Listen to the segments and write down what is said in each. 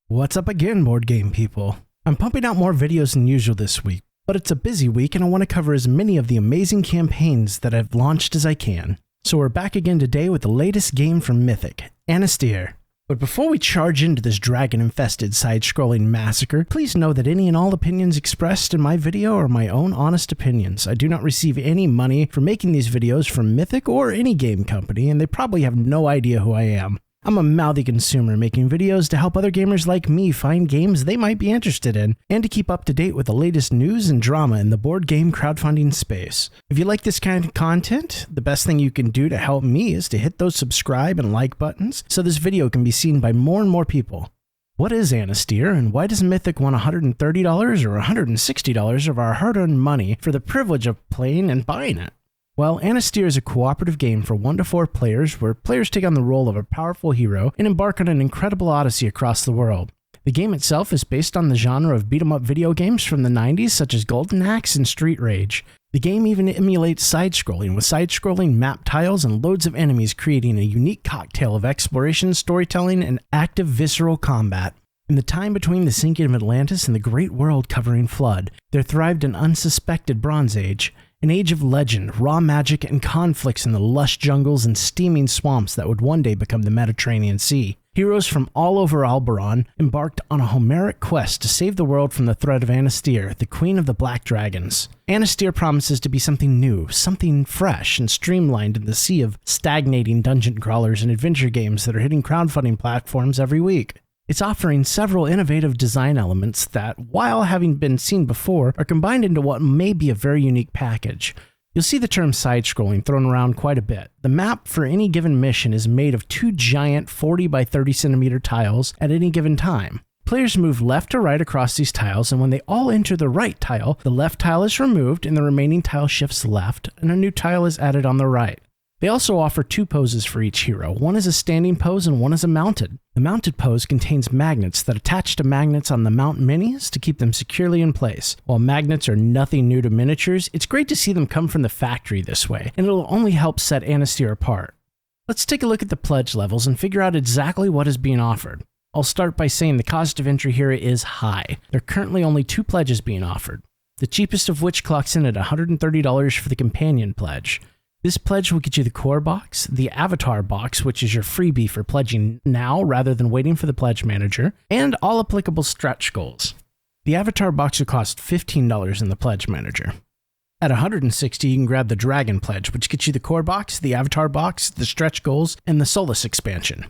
What's up again, board game people? I'm pumping out more videos than usual this week, but it's a busy week and I want to cover as many of the amazing campaigns that I've launched as I can. So we're back again today with the latest game from Mythic, Anastyr. But before we charge into this dragon-infested side-scrolling massacre, please know that any and all opinions expressed in my video are my own honest opinions. I do not receive any money for making these videos from Mythic or any game company, and they probably have no idea who I am. I'm a mouthy consumer making videos to help other gamers like me find games they might be interested in, and to keep up to date with the latest news and drama in the board game crowdfunding space. If you like this kind of content, the best thing you can do to help me is to hit those subscribe and like buttons so this video can be seen by more and more people. What is Anastyr, and why does Mythic want $130 or $160 of our hard-earned money for the privilege of playing and buying it? Well, Anastyr is a cooperative game for 1 to 4 players where players take on the role of a powerful hero and embark on an incredible odyssey across the world. The game itself is based on the genre of beat-em-up video games from the 90s such as Golden Axe and Street Rage. The game even emulates side-scrolling with side-scrolling map tiles and loads of enemies, creating a unique cocktail of exploration, storytelling, and active visceral combat. In the time between the sinking of Atlantis and the great world-covering flood, there thrived an unsuspected Bronze Age. An age of legend, raw magic, and conflicts in the lush jungles and steaming swamps that would one day become the Mediterranean Sea. Heroes from all over Alberon embarked on a Homeric quest to save the world from the threat of Anastyr, the queen of the Black Dragons. Anastyr promises to be something new, something fresh and streamlined in the sea of stagnating dungeon crawlers and adventure games that are hitting crowdfunding platforms every week. It's offering several innovative design elements that, while having been seen before, are combined into what may be a very unique package. You'll see the term side-scrolling thrown around quite a bit. The map for any given mission is made of 2 giant 40 by 30 centimeter tiles at any given time. Players move left to right across these tiles, and when they all enter the right tile, the left tile is removed and the remaining tile shifts left, and a new tile is added on the right. They also offer 2 poses for each hero. One is a standing pose and one is a mounted. The mounted pose contains magnets that attach to magnets on the mount minis to keep them securely in place. While magnets are nothing new to miniatures, it's great to see them come from the factory this way, and it'll only help set Anastyr apart. Let's take a look at the pledge levels and figure out exactly what is being offered. I'll start by saying the cost of entry here is high. There are currently only 2 pledges being offered, the cheapest of which clocks in at $130 for the companion pledge. This pledge will get you the core box, the avatar box, which is your freebie for pledging now rather than waiting for the pledge manager, and all applicable stretch goals. The avatar box will cost $15 in the pledge manager. At $160, you can grab the dragon pledge, which gets you the core box, the avatar box, the stretch goals, and the Solus expansion.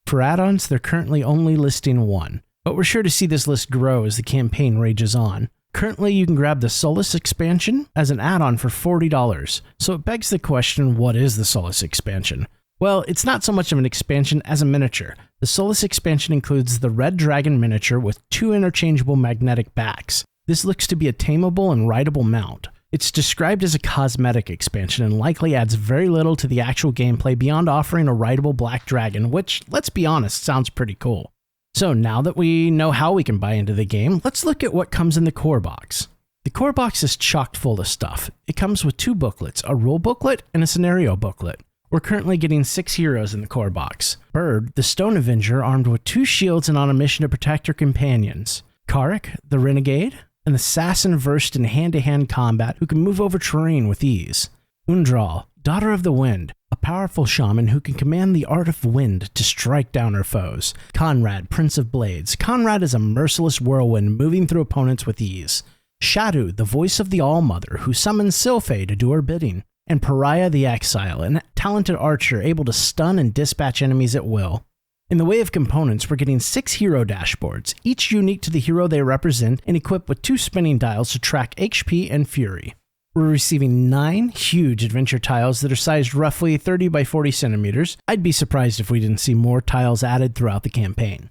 For add-ons, they're currently only listing 1, but we're sure to see this list grow as the campaign rages on. Currently, you can grab the Solus expansion as an add-on for $40, so it begs the question, what is the Solus expansion? Well, it's not so much of an expansion as a miniature. The Solus expansion includes the Red Dragon miniature with 2 interchangeable magnetic backs. This looks to be a tameable and rideable mount. It's described as a cosmetic expansion and likely adds very little to the actual gameplay beyond offering a rideable black dragon, which, let's be honest, sounds pretty cool. So now that we know how we can buy into the game, let's look at what comes in the core box. The core box is chock full of stuff. It comes with 2 booklets, a rule booklet and a scenario booklet. We're currently getting 6 heroes in the core box. Bird, the Stone Avenger, armed with 2 shields and on a mission to protect her companions. Karik, the Renegade, an assassin versed in hand-to-hand combat who can move over terrain with ease. Undral, Daughter of the Wind, a powerful shaman who can command the art of wind to strike down her foes. Conrad, Prince of Blades. Conrad is a merciless whirlwind moving through opponents with ease. Shadu, the voice of the All-Mother, who summons Sylphe to do her bidding. And Pariah the Exile, a talented archer able to stun and dispatch enemies at will. In the way of components, we're getting 6 hero dashboards, each unique to the hero they represent and equipped with 2 spinning dials to track HP and Fury. We're receiving 9 huge adventure tiles that are sized roughly 30 by 40 centimeters. I'd be surprised if we didn't see more tiles added throughout the campaign.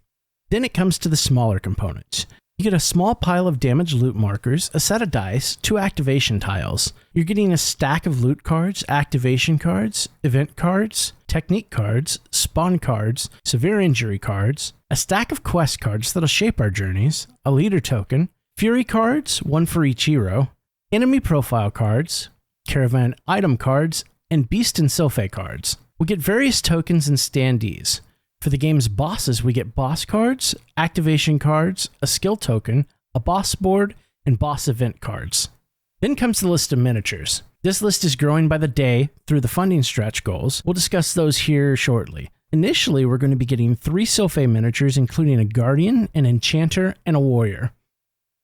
Then it comes to the smaller components. You get a small pile of damaged loot markers, a set of dice, 2 activation tiles. You're getting a stack of loot cards, activation cards, event cards, technique cards, spawn cards, severe injury cards, a stack of quest cards that'll shape our journeys, a leader token, Fury cards, 1 for each hero, enemy profile cards, caravan item cards, and beast and Sylphe cards. We'll get various tokens and standees. For the game's bosses, we get boss cards, activation cards, a skill token, a boss board, and boss event cards. Then comes the list of miniatures. This list is growing by the day through the funding stretch goals. We'll discuss those here shortly. Initially, we're going to be getting 3 Sylphe miniatures, including a Guardian, an Enchanter, and a Warrior.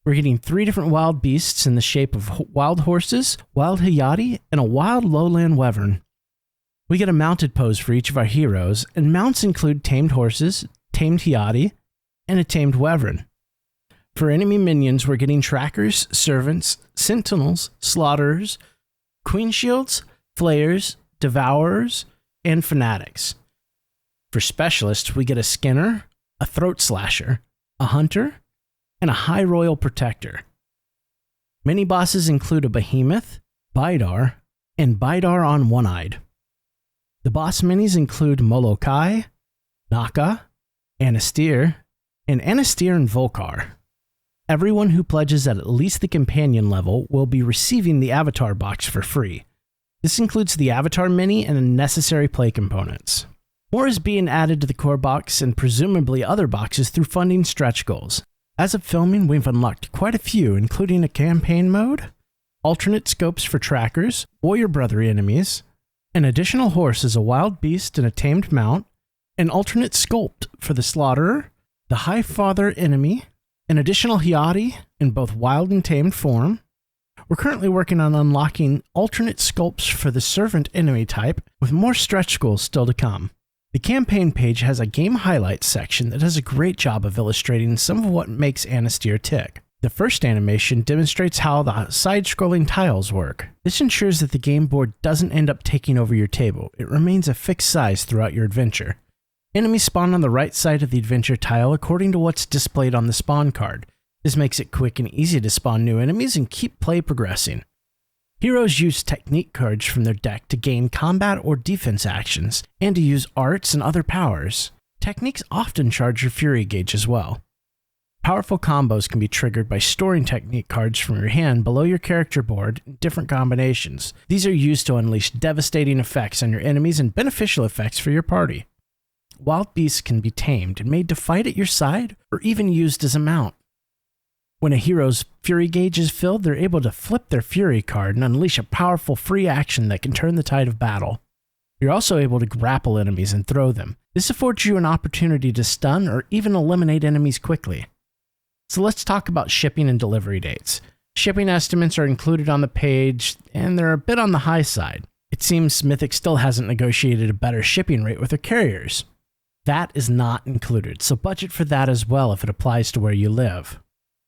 We're getting 3 different wild beasts in the shape of wild horses, wild Hayati, and a wild lowland wyvern. We get a mounted pose for each of our heroes, and mounts include tamed horses, tamed Hayati, and a tamed wyvern. For enemy minions, we're getting trackers, servants, sentinels, slaughterers, queen shields, flayers, devourers, and fanatics. For specialists, we get a skinner, a throat slasher, a hunter, and a high royal protector. Mini bosses include a behemoth, Bidar, and Bidar on one-eyed. The boss minis include Molokai, Naka, Anastyr, and Anastyr and Volkar. Everyone who pledges at least the companion level will be receiving the avatar box for free. This includes the avatar mini and the necessary play components. More is being added to the core box and presumably other boxes through funding stretch goals. As of filming, we've unlocked quite a few, including a campaign mode, alternate scopes for trackers, warrior brother enemies, an additional horse as a wild beast and a tamed mount, an alternate sculpt for the slaughterer, the high father enemy, an additional Hayati in both wild and tamed form. We're currently working on unlocking alternate sculpts for the servant enemy type, with more stretch goals still to come. The campaign page has a game highlights section that does a great job of illustrating some of what makes Anastyr tick. The first animation demonstrates how the side-scrolling tiles work. This ensures that the game board doesn't end up taking over your table. It remains a fixed size throughout your adventure. Enemies spawn on the right side of the adventure tile according to what's displayed on the spawn card. This makes it quick and easy to spawn new enemies and keep play progressing. Heroes use technique cards from their deck to gain combat or defense actions, and to use arts and other powers. Techniques often charge your fury gauge as well. Powerful combos can be triggered by storing technique cards from your hand below your character board in different combinations. These are used to unleash devastating effects on your enemies and beneficial effects for your party. Wild beasts can be tamed and made to fight at your side, or even used as a mount. When a hero's fury gauge is filled, they're able to flip their fury card and unleash a powerful free action that can turn the tide of battle. You're also able to grapple enemies and throw them. This affords you an opportunity to stun or even eliminate enemies quickly. So let's talk about shipping and delivery dates. Shipping estimates are included on the page, and they're a bit on the high side. It seems Mythic still hasn't negotiated a better shipping rate with their carriers. That is not included, so budget for that as well if it applies to where you live.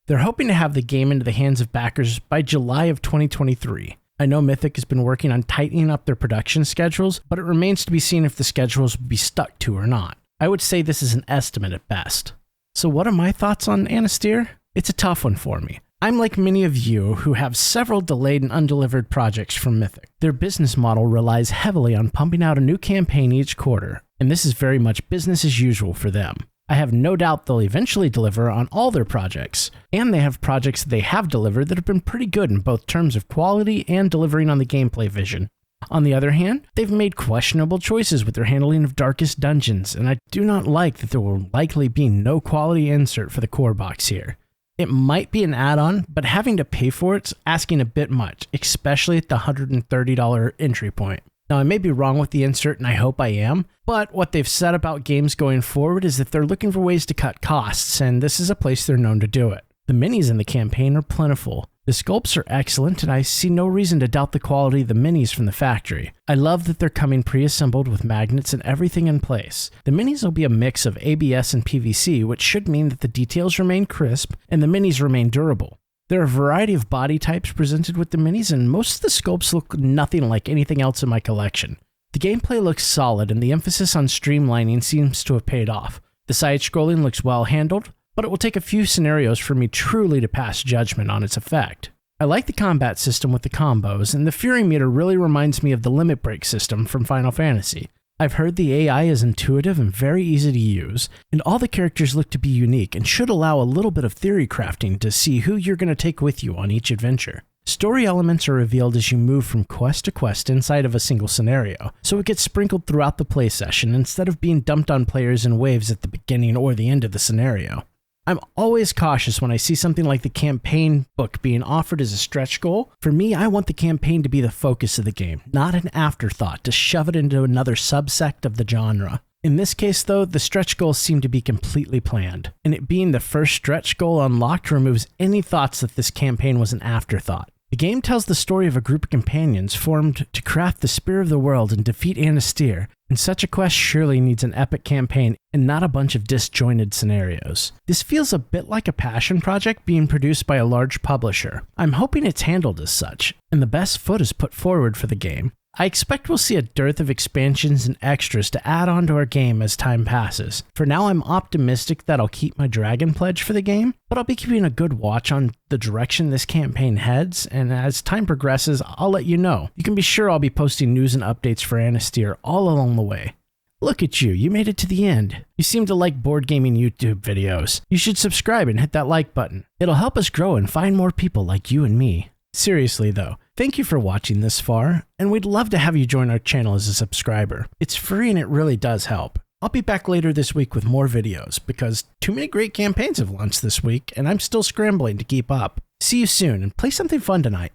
They're hoping to have the game into the hands of backers by July of 2023. I know Mythic has been working on tightening up their production schedules, but it remains to be seen if the schedules will be stuck to or not. I would say this is an estimate at best. So what are my thoughts on Anastyr? It's a tough one for me. I'm like many of you who have several delayed and undelivered projects from Mythic. Their business model relies heavily on pumping out a new campaign each quarter, and this is very much business as usual for them. I have no doubt they'll eventually deliver on all their projects, and they have projects they have delivered that have been pretty good in both terms of quality and delivering on the gameplay vision. On the other hand, they've made questionable choices with their handling of Darkest Dungeons, and I do not like that there will likely be no quality insert for the core box here. It might be an add-on, but having to pay for it's asking a bit much, especially at the $130 entry point. Now, I may be wrong with the insert, and I hope I am, but what they've said about games going forward is that they're looking for ways to cut costs, and this is a place they're known to do it. The minis in the campaign are plentiful. The sculpts are excellent, and I see no reason to doubt the quality of the minis from the factory. I love that they're coming pre-assembled with magnets and everything in place. The minis will be a mix of ABS and PVC, which should mean that the details remain crisp and the minis remain durable. There are a variety of body types presented with the minis, and most of the sculpts look nothing like anything else in my collection. The gameplay looks solid, and the emphasis on streamlining seems to have paid off. The side-scrolling looks well handled, but it will take a few scenarios for me truly to pass judgment on its effect. I like the combat system with the combos, and the Fury meter really reminds me of the Limit Break system from Final Fantasy. I've heard the AI is intuitive and very easy to use, and all the characters look to be unique and should allow a little bit of theory crafting to see who you're going to take with you on each adventure. Story elements are revealed as you move from quest to quest inside of a single scenario, so it gets sprinkled throughout the play session instead of being dumped on players in waves at the beginning or the end of the scenario. I'm always cautious when I see something like the campaign book being offered as a stretch goal. For me, I want the campaign to be the focus of the game, not an afterthought to shove it into another subsect of the genre. In this case, though, the stretch goals seem to be completely planned, and it being the first stretch goal unlocked removes any thoughts that this campaign was an afterthought. The game tells the story of a group of companions formed to craft the spear of the world and defeat Anastyr, and such a quest surely needs an epic campaign and not a bunch of disjointed scenarios. This feels a bit like a passion project being produced by a large publisher. I'm hoping it's handled as such, and the best foot is put forward for the game. I expect we'll see a dearth of expansions and extras to add on to our game as time passes. For now, I'm optimistic that I'll keep my Dragon pledge for the game, but I'll be keeping a good watch on the direction this campaign heads, and as time progresses, I'll let you know. You can be sure I'll be posting news and updates for Anastyr all along the way. Look at you, you made it to the end. You seem to like board gaming YouTube videos. You should subscribe and hit that like button. It'll help us grow and find more people like you and me. Seriously though, thank you for watching this far, and we'd love to have you join our channel as a subscriber. It's free and it really does help. I'll be back later this week with more videos, because too many great campaigns have launched this week, and I'm still scrambling to keep up. See you soon, and play something fun tonight.